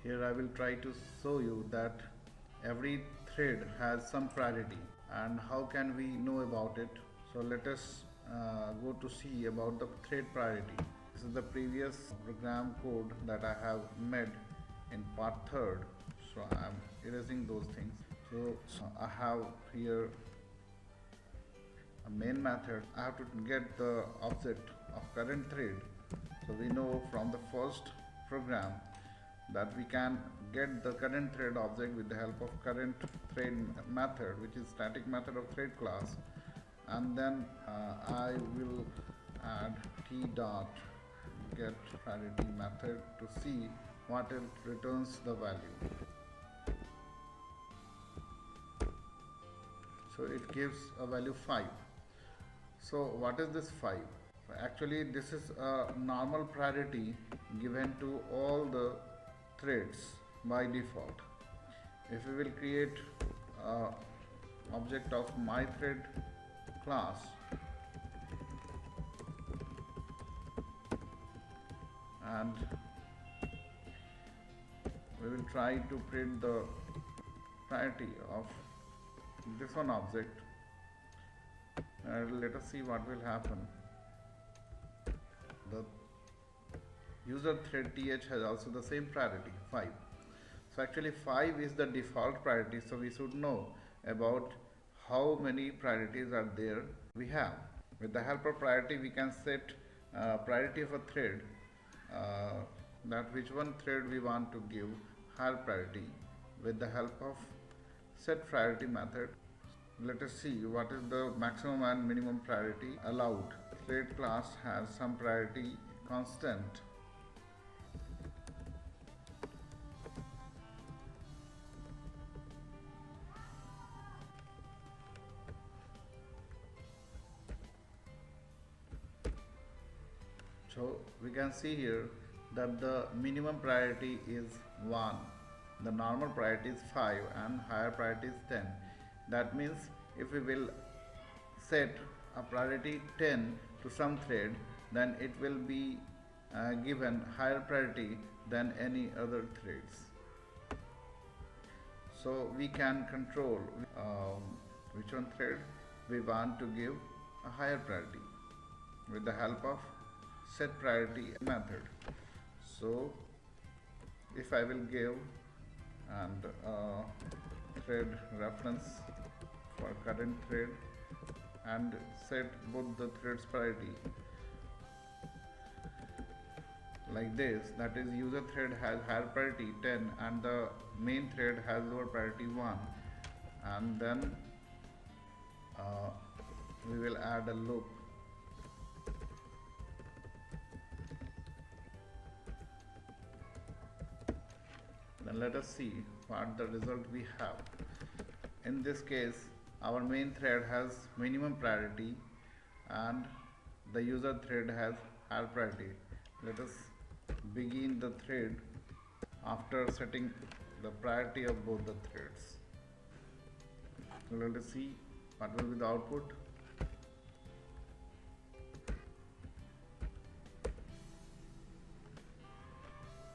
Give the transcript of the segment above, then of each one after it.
Here I will try to show you that every thread has some priority and how can we know about it. So let us go to see about the thread priority. This is the previous program code that I have made in part 3rd. So I am erasing those things. So I have here a main method. I have to get the object of current thread. So we know from the first program that we can get the current thread object with the help of current thread method, which is static method of thread class, and then I will add t dot get priority method to see what it returns the value. So it gives a value 5. So what is this 5? Actually this is a normal priority given to all the threads by default. If we will create object of myThread class and we will try to print the priority of this one object, let us see what will happen. The user thread th has also the same priority 5. So actually 5 is the default priority, so we should know about how many priorities are there we have. With the help of priority we can set priority of a thread, that which one thread we want to give higher priority. With the help of set priority method, let us see what is the maximum and minimum priority allowed. Thread class has some priority constant. So we can see here that the minimum priority is 1, the normal priority is 5 and higher priority is 10. That means if we will set a priority 10 to some thread, then it will be given higher priority than any other threads. So we can control which one thread we want to give a higher priority with the help of set priority method. So if I will give and thread reference for current thread and set both the threads priority like this, that is user thread has higher priority 10 and the main thread has lower priority 1, and then we will add a loop. Then let us see what the result we have. In this case our main thread has minimum priority and the user thread has higher priority. Let us begin the thread after setting the priority of both the threads. So let us see what will be the output.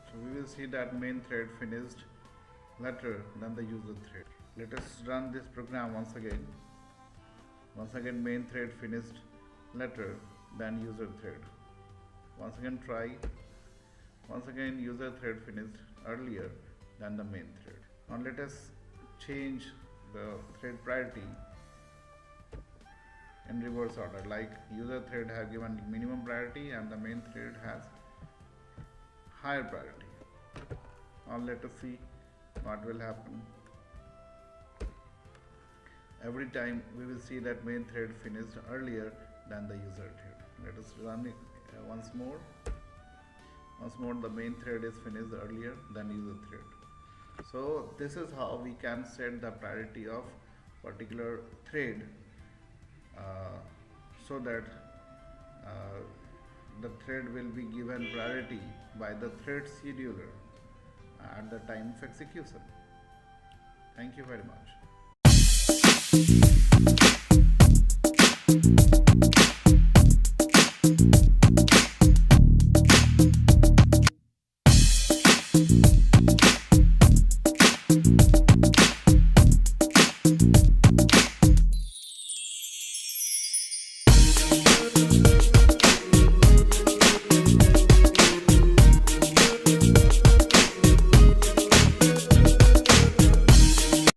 So we will see that main thread finished later than the user thread. Let us run this program once again. Once again main thread finished later than user thread. Once again try. Once again user thread finished earlier than the main thread. Now let us change the thread priority in reverse order, like user thread have given minimum priority and the main thread has higher priority. Now let us see what will happen. Every time we will see that main thread finished earlier than the user thread. Let us run it once more. Once more the main thread is finished earlier than user thread. So this is how we can set the priority of particular thread so that the thread will be given priority by the thread scheduler at the time of execution. Thank you very much.